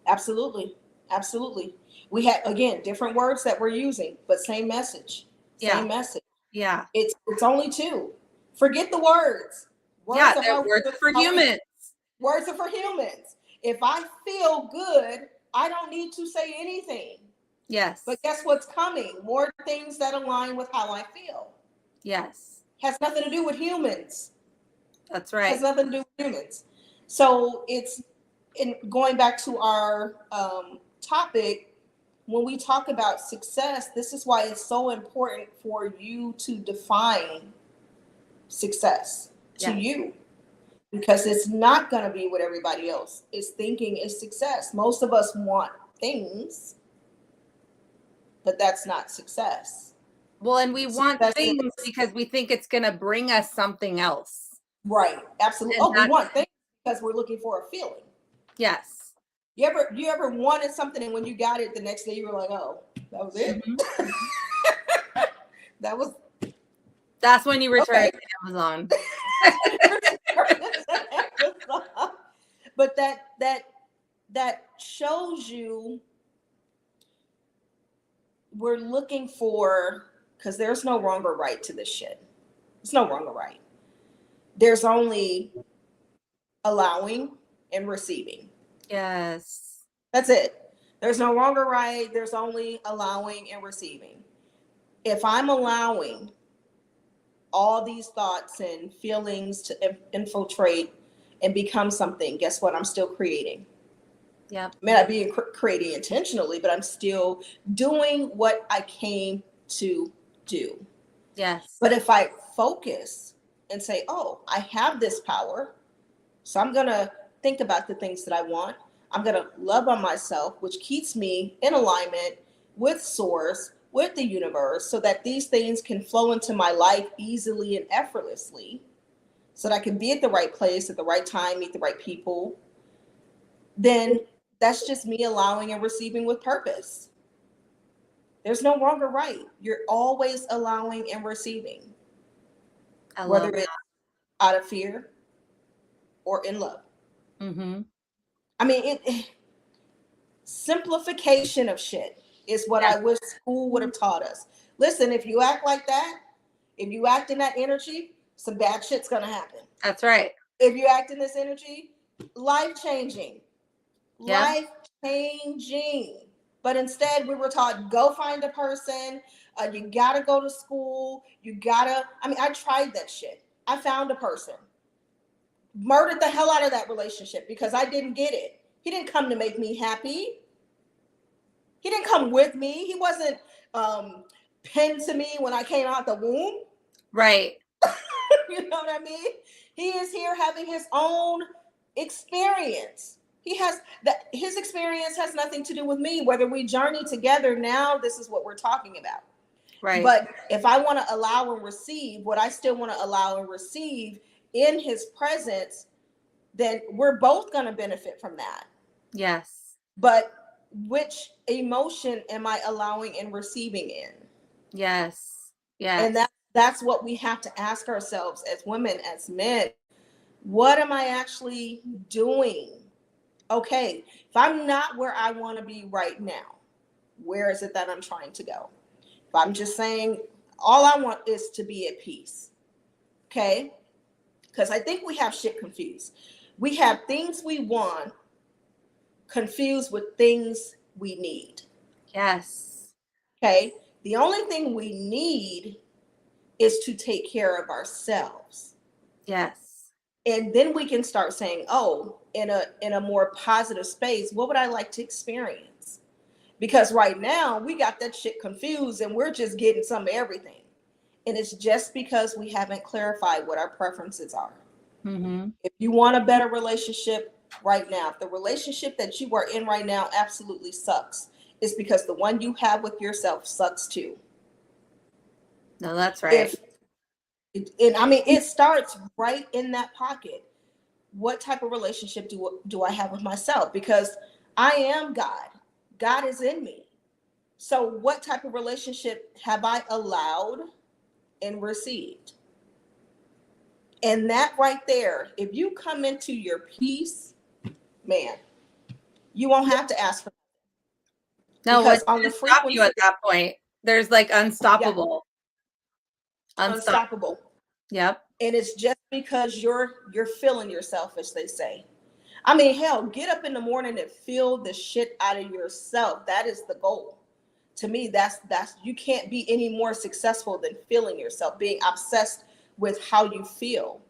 Absolutely. Absolutely. We had, again, different words that we're using, but same message. Same message. Yeah. It's only 2. Forget the words. Words are for humans. Words are for humans. If I feel good, I don't need to say anything. Yes. But guess what's coming? More things that align with how I feel. Yes. Has nothing to do with humans. That's right. Has nothing to do with humans. So it's, in going back to our topic, when we talk about success, this is why it's so important for you to define success to you, because it's not going to be what everybody else is thinking is success. Most of us want things, but that's not success. Well, and we want things because we think it's going to bring us something else. Right. Absolutely. We want things because we're looking for a feeling. Yes. You ever wanted something, and when you got it the next day, you were like, oh, that was it? Mm-hmm. That's when you return to Amazon. But that shows you we're looking for, because there's no wrong or right to this shit. There's no wrong or right. There's only allowing and receiving. Yes. That's it. There's no wrong or right. There's only allowing and receiving. If I'm allowing all these thoughts and feelings to infiltrate and become something, guess what? I'm still creating. Yeah. I may not be creating intentionally, but I'm still doing what I came to do. Yes. But if I focus and say, oh, I have this power, so I'm going to think about the things that I want. I'm going to love on myself, which keeps me in alignment with source, with the universe, so that these things can flow into my life easily and effortlessly, so that I can be at the right place at the right time, meet the right people. Then that's just me allowing and receiving with purpose. There's no wrong or right. You're always allowing and receiving, whether it's out of fear or in love. Mm-hmm. I mean, simplification of shit is what I wish school would have taught us. Listen, if you act like that, if you act in that energy, some bad shit's gonna happen. That's right. If you act in this energy, life changing. Life changing. But instead, we were taught, go find a person. You gotta go to school. I tried that shit. I found a person, murdered the hell out of that relationship because I didn't get it. He didn't come to make me happy. He didn't come with me. He wasn't pinned to me when I came out the womb. Right. You know what I mean? He is here having his own experience. His experience has nothing to do with me. Whether we journey together now, this is what we're talking about. Right. But if I want to allow and receive what I still want to allow and receive in his presence, then we're both going to benefit from that. Yes. But which emotion am I allowing and receiving in? Yes. Yes. And that's what we have to ask ourselves as women, as men. What am I actually doing? Okay, if I'm not where I want to be right now, where is it that I'm trying to go? If I'm just saying all I want is to be at peace, okay? Because I think we have shit confused. We have things we want confused with things we need. Yes. Okay, the only thing we need is to take care of ourselves. Yes. And then we can start saying, oh, in a more positive space, what would I like to experience? Because right now we got that shit confused and we're just getting some of everything. And it's just because we haven't clarified what our preferences are. Mm-hmm. If you want a better relationship right now, if the relationship that you are in right now absolutely sucks, it's because the one you have with yourself sucks too. No, that's right. It starts right in that pocket. What type of relationship do I have with myself? Because I am God. God is in me. So what type of relationship have I allowed and received? And that right there, if you come into your peace, man, you won't have to ask for No, because what's on the gonna stop you frequency, at that point? There's like unstoppable. unstoppable. Yep. And it's just because you're feeling yourself, as they say. I mean, hell, get up in the morning and feel the shit out of yourself. That is the goal. To me, that's you can't be any more successful than feeling yourself, being obsessed with how you feel.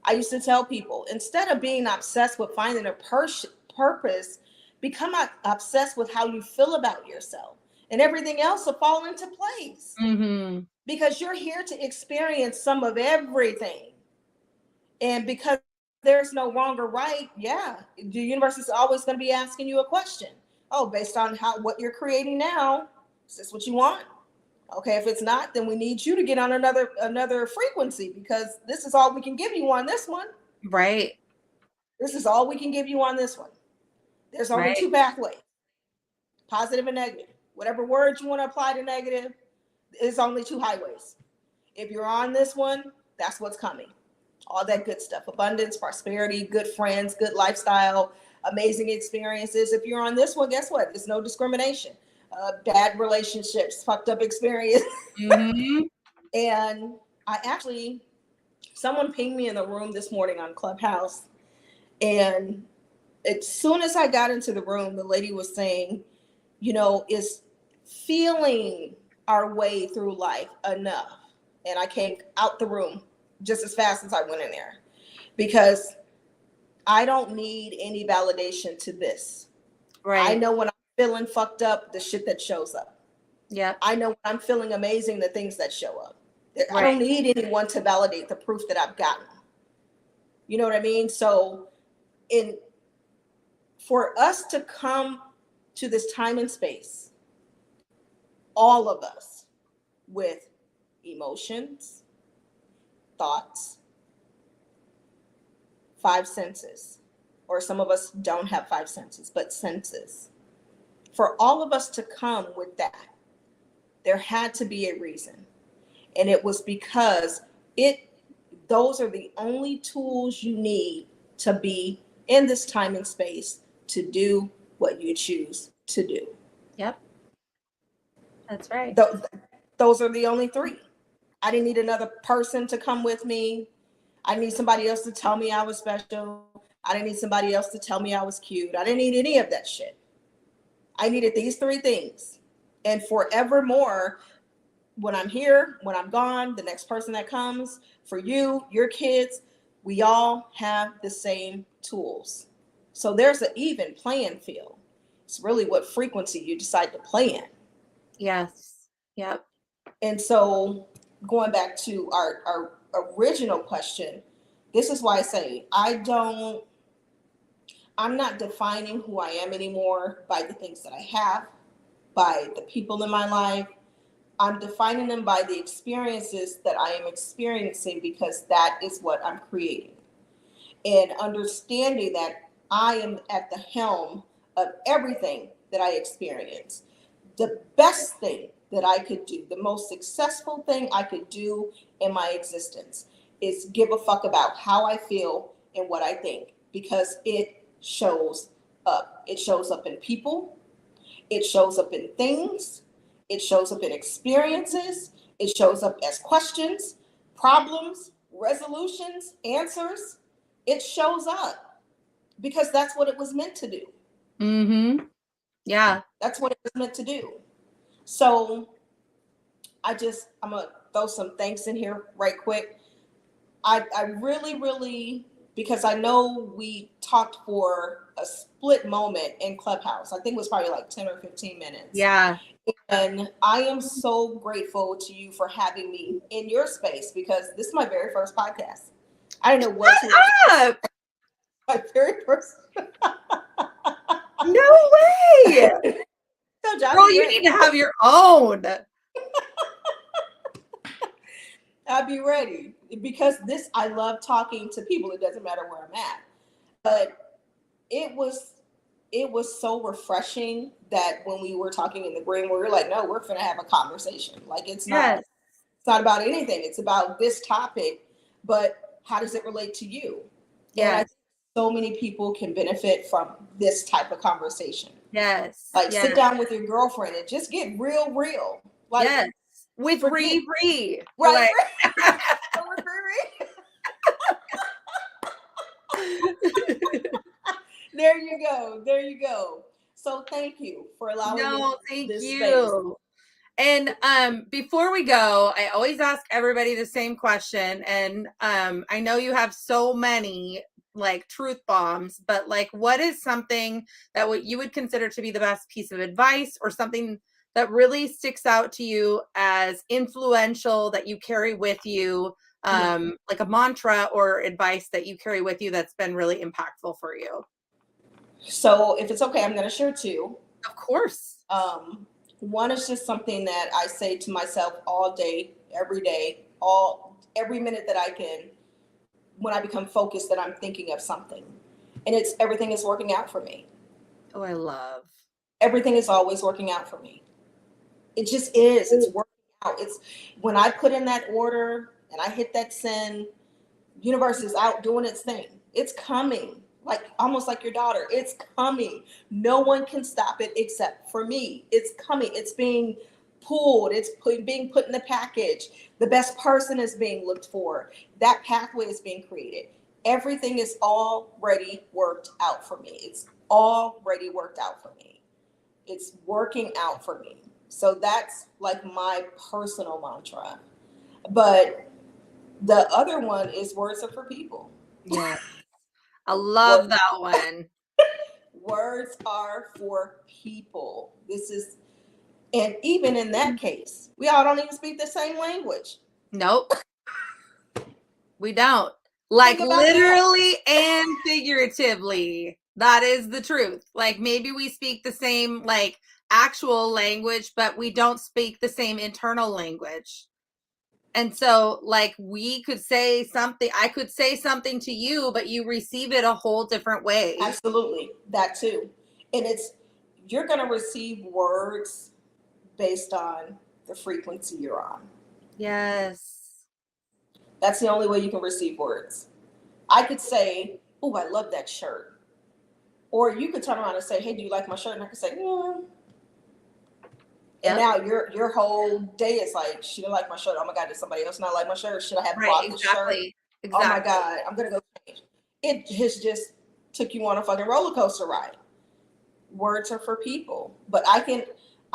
I used to tell people, instead of being obsessed with finding a purpose, become obsessed with how you feel about yourself, and everything else will fall into place. Mm-hmm. Because you're here to experience some of everything. And because there's no wrong or right, yeah, the universe is always going to be asking you a question. Oh, based on what you're creating now, is this what you want? Okay, if it's not, then we need you to get on another frequency, because this is all we can give you on this one. Right. This is all we can give you on this one. There's only Right. two pathways, positive and negative. Whatever words you want to apply to negative, there's only two highways. If you're on this one, that's what's coming. All that good stuff, abundance, prosperity, good friends, good lifestyle, amazing experiences. If you're on this one, guess what? There's no discrimination. Bad relationships, fucked up experience. Mm-hmm. And someone pinged me in the room this morning on Clubhouse. And as soon as I got into the room, the lady was saying, is feeling our way through life enough? And I came out the room just as fast as I went in there, because I don't need any validation to this. Right. I know when I'm feeling fucked up, the shit that shows up. Yeah. I know when I'm feeling amazing, the things that show up. Right. I don't need anyone to validate the proof that I've gotten. You know what I mean? So for us to come to this time and space, all of us, with emotions, thoughts, 5 senses, or some of us don't have 5 senses, but senses. For all of us to come with that, there had to be a reason. And it was because those are the only tools you need to be in this time and space to do what you choose to do. Yep. That's right. Those are the only 3. I didn't need another person to come with me. I didn't need somebody else to tell me I was special. I didn't need somebody else to tell me I was cute. I didn't need any of that shit. I needed these three things. And forevermore, when I'm here, when I'm gone, the next person that comes, for you, your kids, we all have the same tools. So there's an even playing field. It's really what frequency you decide to play in. Yes. Yep. And so going back to our original question, this is why I say I'm not defining who I am anymore by the things that I have, by the people in my life. I'm defining them by the experiences that I am experiencing, because that is what I'm creating. And understanding that I am at the helm of everything that I experience. The best thing that I could do, the most successful thing I could do in my existence, is give a fuck about how I feel and what I think, because it shows up. It shows up in people, it shows up in things, it shows up in experiences, it shows up as questions, problems, resolutions, answers. It shows up because that's what it was meant to do. Mm-hmm. Yeah. That's what it was meant to do. So I'm gonna throw some thanks in here right quick. I really, because I know we talked for a split moment in Clubhouse. I think it was probably like 10 or 15 minutes. Yeah. And I am so grateful to you for having me in your space, because this is my very first podcast. I didn't know what to Up. my very first. No way. So, John, Girl, you need to have your own. I'll be ready, because I love talking to people. It doesn't matter where I'm at. But it was so refreshing that when we were talking in the green, we were like, no, we're gonna have a conversation. Like, it's not about anything. It's about this topic, but how does it relate to you? Yeah. And I think so many people can benefit from this type of conversation. Yes. Like, sit down with your girlfriend and just get real. Like, yes. With Riri. Right. Like, There you go. So thank you for allowing me this space. And before we go, I always ask everybody the same question. And I know you have so many like truth bombs, but like, what is something that what you would consider to be the best piece of advice, or something that really sticks out to you as influential that you carry with you, like a mantra or advice that you carry with you that's been really impactful for you? So if it's okay, I'm going to share two. Of course. One is just something that I say to myself all day, every day, every minute that I can, when I become focused, that I'm thinking of something. And it's everything is working out for me. Oh, I love. Everything is always working out for me. It just is. It's working out. It's when I put in that order and I hit that send, universe is out doing its thing. It's coming. Like, almost like your daughter. It's coming. No one can stop it except for me. It's coming. It's being pulled. It's being put in the package. The best person is being looked for. That pathway is being created. Everything is already worked out for me. It's already worked out for me. It's working out for me. So that's like my personal mantra. But the other one is words are for people. Yeah. I love that one. Words are for people. And even in that case, we all don't even speak the same language. Nope. We don't. Like, literally and figuratively. That is the truth. Like, maybe we speak the same, like, actual language, but we don't speak the same internal language. And so, like, we could say something, I could say something to you, but you receive it a whole different way. Absolutely. That too. And you're going to receive words based on the frequency you're on. Yes. That's the only way you can receive words. I could say, oh, I love that shirt. Or you could turn around and say, hey, do you like my shirt? And I could say, yeah. And now your whole day is like, she didn't like my shirt. Oh my God, did somebody else not like my shirt? Should I have bought the shirt? Exactly. Oh my God, I'm gonna go change. It has just took you on a fucking roller coaster ride. words are for people, but I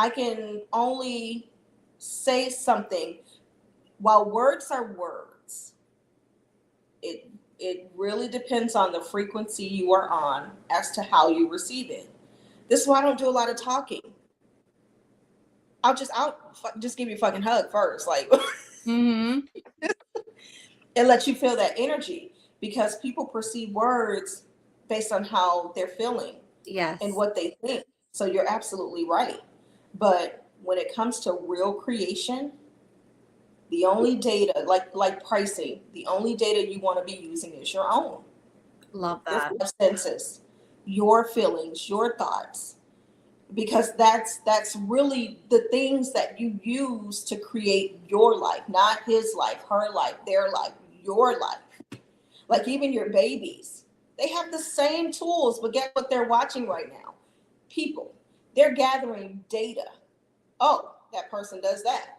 can only say something. While words are words, it really depends on the frequency you are on as to how you receive it. This is why I don't do a lot of talking. I'll just give you a fucking hug first, like, Mm-hmm. and let you feel that energy, because people perceive words based on how they're feeling Yes. and what they think. So you're absolutely right. But when it comes to real creation, the only data, like pricing, the only data you want to be using is your own. Love Your that. five senses, your feelings, your thoughts, because that's really the things that you use to create your life, not his life, her life, their life, your life. Like even your babies, they have the same tools, but guess what they're watching right now? People. They're gathering data. Oh, that person does that.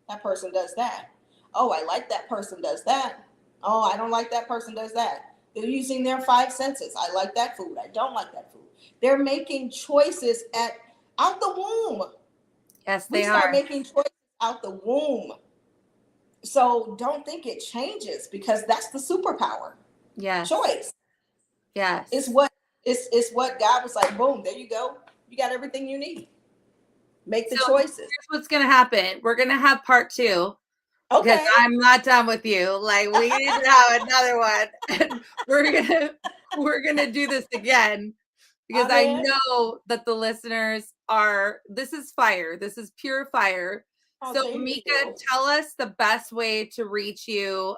That person does that. Oh, I like that person does that. Oh, I don't like that person does that. They're using their five senses. I like that food. I don't like that food. They're making choices out the womb. Yes, We they start are. making choices out the womb. So don't think it changes, because that's the superpower. Yes. Choice. Yes. It's what God was like, boom, there you go. You got everything you need. Make the choices. Here's what's gonna happen. We're gonna have part 2. Because Okay. I'm not done with you. Like, we need to have another one. And we're gonna do this again, because I know that the listeners are, this is fire. This is pure fire. Oh, So thank Meka, you. tell us the best way to reach you.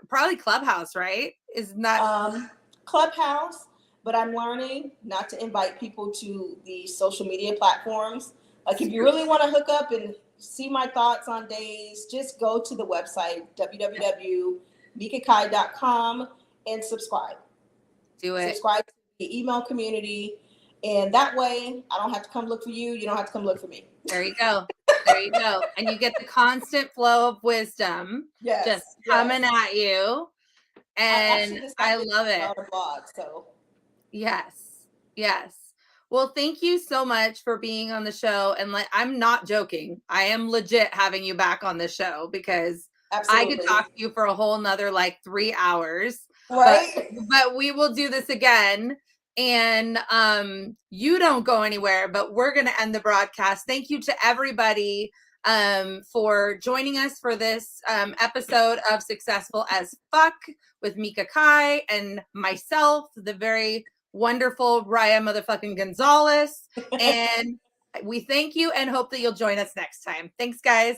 Probably Clubhouse, right? Is not Clubhouse, but I'm learning not to invite people to the social media platforms. Like if you really want to hook up and see my thoughts on days, just go to the website www.mekakiah.com and subscribe. do it. Subscribe to the email community, and that way I don't have to come look for you. You don't have to come look for me. There you go. There you go. And you get the constant flow of wisdom just coming at you. And I love it. A blog, so. Yes. Yes. Well, thank you so much for being on the show. And I'm not joking. I am legit having you back on the show, because Absolutely. I could talk to you for a whole nother like 3 hours. Right. But we will do this again. And you don't go anywhere, but we're going to end the broadcast. Thank you to everybody for joining us for this episode of Successful as Fuck with Meka Kiah and myself, the very wonderful Raya motherfucking Gonzalez. And we thank you and hope that you'll join us next time. Thanks, guys.